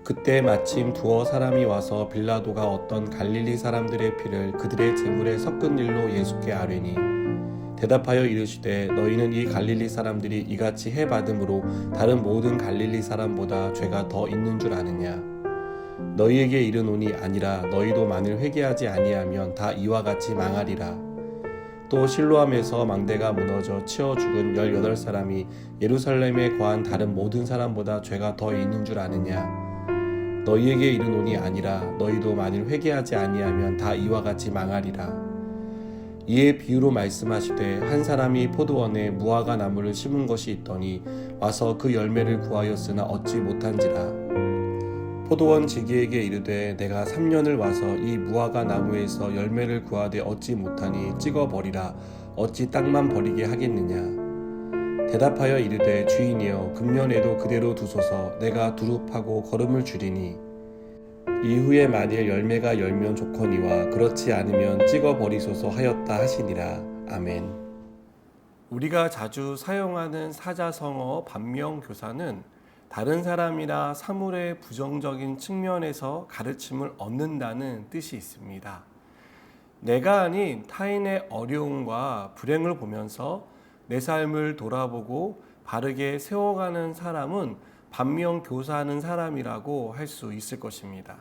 그때 마침 두어 사람이 와서 빌라도가 어떤 갈릴리 사람들의 피를 그들의 제물에 섞은 일로 예수께 아뢰니 대답하여 이르시되 너희는 이 갈릴리 사람들이 이같이 해 받음으로 다른 모든 갈릴리 사람보다 죄가 더 있는 줄 아느냐. 너희에게 이르노니 아니라 너희도 만일 회개하지 아니하면 다 이와 같이 망하리라. 또 실로암에서 망대가 무너져 치어 죽은 18사람이 예루살렘에 거한 다른 모든 사람보다 죄가 더 있는 줄 아느냐. 너희에게 이르노니 아니라 너희도 만일 회개하지 아니하면 다 이와 같이 망하리라. 이에 비유로 말씀하시되 한 사람이 포도원에 무화과 나무를 심은 것이 있더니 와서 그 열매를 구하였으나 얻지 못한지라. 포도원 지기에게 이르되 내가 3년을 와서 이 무화과 나무에서 열매를 구하되 얻지 못하니 찍어버리라. 어찌 땅만 버리게 하겠느냐. 대답하여 이르되 주인이여 금년에도 그대로 두소서. 내가 두릅하고 거름을 줄이니 이후에 만일 열매가 열면 좋거니와 그렇지 않으면 찍어버리소서 하였다 하시니라. 아멘. 우리가 자주 사용하는 사자성어 반면교사는 다른 사람이나 사물의 부정적인 측면에서 가르침을 얻는다는 뜻이 있습니다. 내가 아닌 타인의 어려움과 불행을 보면서 내 삶을 돌아보고 바르게 세워가는 사람은 반면교사하는 사람이라고 할 수 있을 것입니다.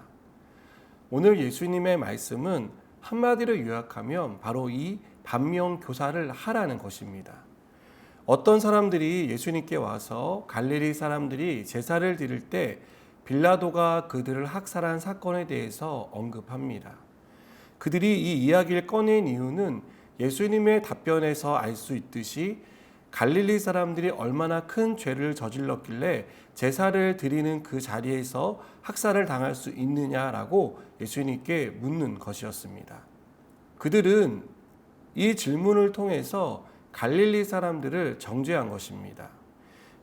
오늘 예수님의 말씀은 한마디로 요약하면 바로 이 반면교사를 하라는 것입니다. 어떤 사람들이 예수님께 와서 갈릴리 사람들이 제사를 드릴 때 빌라도가 그들을 학살한 사건에 대해서 언급합니다. 그들이 이 이야기를 꺼낸 이유는 예수님의 답변에서 알 수 있듯이 갈릴리 사람들이 얼마나 큰 죄를 저질렀길래 제사를 드리는 그 자리에서 학살을 당할 수 있느냐라고 예수님께 묻는 것이었습니다. 그들은 이 질문을 통해서 갈릴리 사람들을 정죄한 것입니다.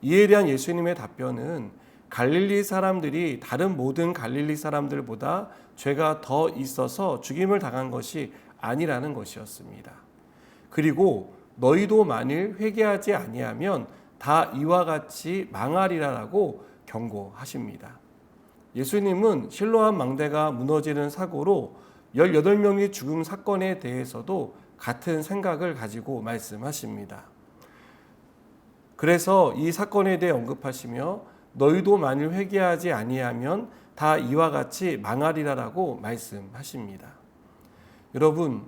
이에 대한 예수님의 답변은 갈릴리 사람들이 다른 모든 갈릴리 사람들보다 죄가 더 있어서 죽임을 당한 것이 아니라는 것이었습니다. 그리고 너희도 만일 회개하지 아니하면 다 이와 같이 망하리라라고 경고하십니다. 예수님은 실로암 망대가 무너지는 사고로 18명이 죽은 사건에 대해서도 같은 생각을 가지고 말씀하십니다. 그래서 이 사건에 대해 언급하시며 너희도 만일 회개하지 아니하면 다 이와 같이 망하리라라고 말씀하십니다. 여러분,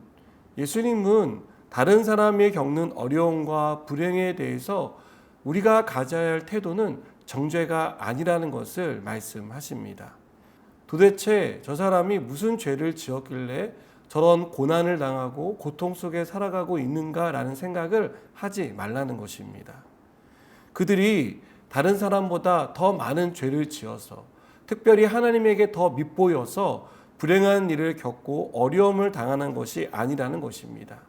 예수님은 다른 사람이 겪는 어려움과 불행에 대해서 우리가 가져야 할 태도는 정죄가 아니라는 것을 말씀하십니다. 도대체 저 사람이 무슨 죄를 지었길래 저런 고난을 당하고 고통 속에 살아가고 있는가라는 생각을 하지 말라는 것입니다. 그들이 다른 사람보다 더 많은 죄를 지어서 특별히 하나님에게 더 밉보여서 불행한 일을 겪고 어려움을 당하는 것이 아니라는 것입니다.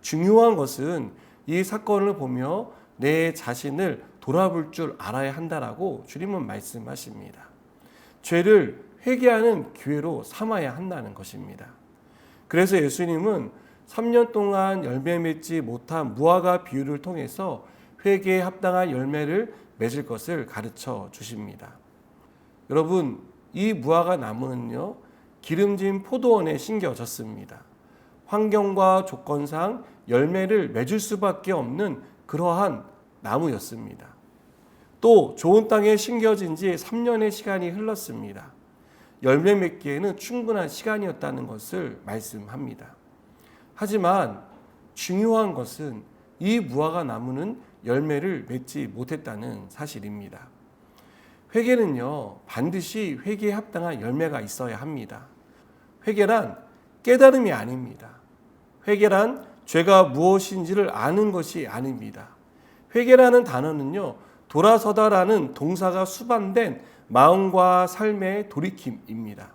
중요한 것은 이 사건을 보며 내 자신을 돌아볼 줄 알아야 한다라고 주님은 말씀하십니다. 죄를 회개하는 기회로 삼아야 한다는 것입니다. 그래서 예수님은 3년 동안 열매 맺지 못한 무화과 비유를 통해서 회개에 합당한 열매를 맺을 것을 가르쳐 주십니다. 여러분, 이 무화과 나무는요, 기름진 포도원에 심겨졌습니다. 환경과 조건상 열매를 맺을 수밖에 없는 그러한 나무였습니다. 또 좋은 땅에 심겨진 지 3년의 시간이 흘렀습니다. 열매 맺기에는 충분한 시간이었다는 것을 말씀합니다. 하지만 중요한 것은 이 무화과 나무는 열매를 맺지 못했다는 사실입니다. 회개는요, 반드시 회개에 합당한 열매가 있어야 합니다. 회개란 깨달음이 아닙니다. 회개란 죄가 무엇인지를 아는 것이 아닙니다. 회개라는 단어는요, 돌아서다라는 동사가 수반된 마음과 삶의 돌이킴입니다.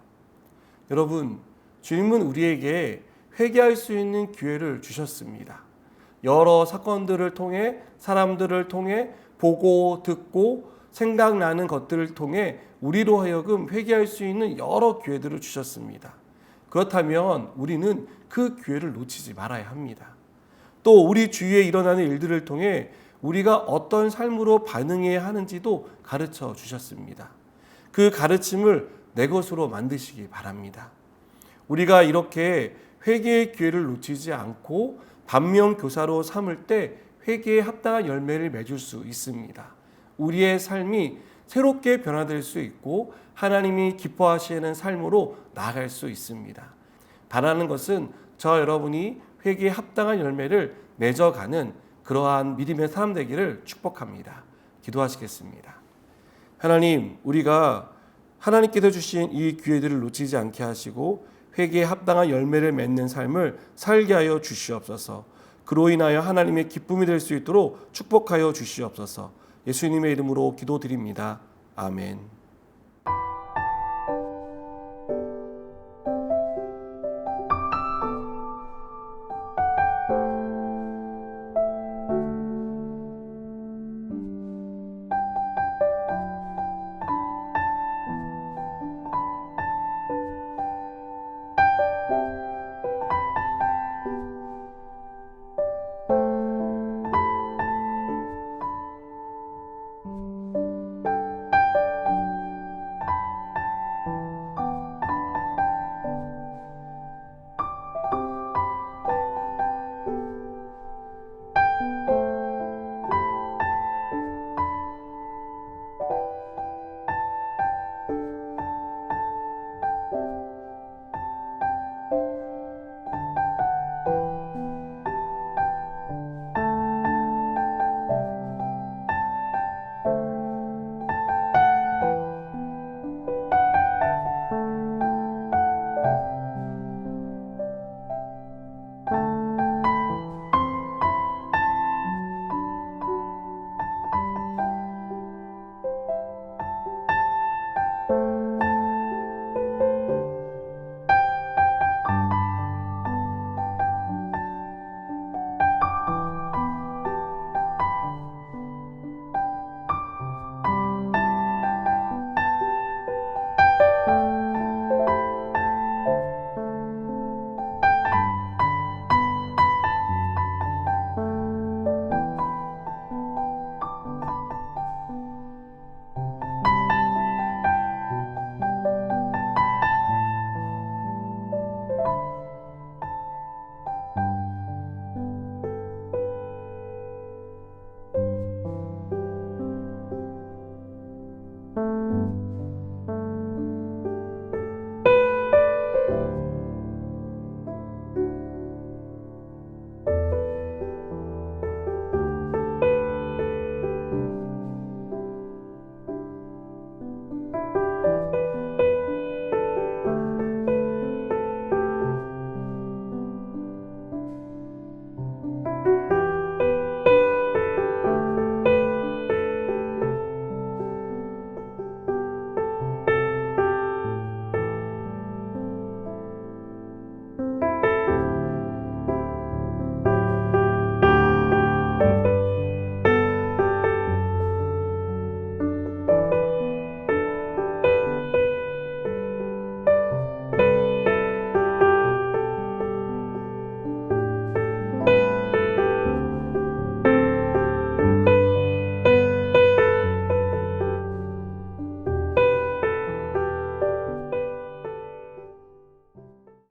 여러분, 주님은 우리에게 회개할 수 있는 기회를 주셨습니다. 여러 사건들을 통해, 사람들을 통해, 보고 듣고 생각나는 것들을 통해 우리로 하여금 회개할 수 있는 여러 기회들을 주셨습니다. 그렇다면 우리는 그 기회를 놓치지 말아야 합니다. 또 우리 주위에 일어나는 일들을 통해 우리가 어떤 삶으로 반응해야 하는지도 가르쳐 주셨습니다. 그 가르침을 내 것으로 만드시기 바랍니다. 우리가 이렇게 회개의 기회를 놓치지 않고 반면교사로 삼을 때 회개에 합당한 열매를 맺을 수 있습니다. 우리의 삶이 새롭게 변화될 수 있고 하나님이 기뻐하시는 삶으로 나아갈 수 있습니다. 바라는 것은 저 여러분이 회개에 합당한 열매를 맺어가는 그러한 믿음의 사람 되기를 축복합니다. 기도하시겠습니다. 하나님, 우리가 하나님께서 주신 이 기회들을 놓치지 않게 하시고 회개에 합당한 열매를 맺는 삶을 살게 하여 주시옵소서. 그로 인하여 하나님의 기쁨이 될 수 있도록 축복하여 주시옵소서. 예수님의 이름으로 기도드립니다. 아멘.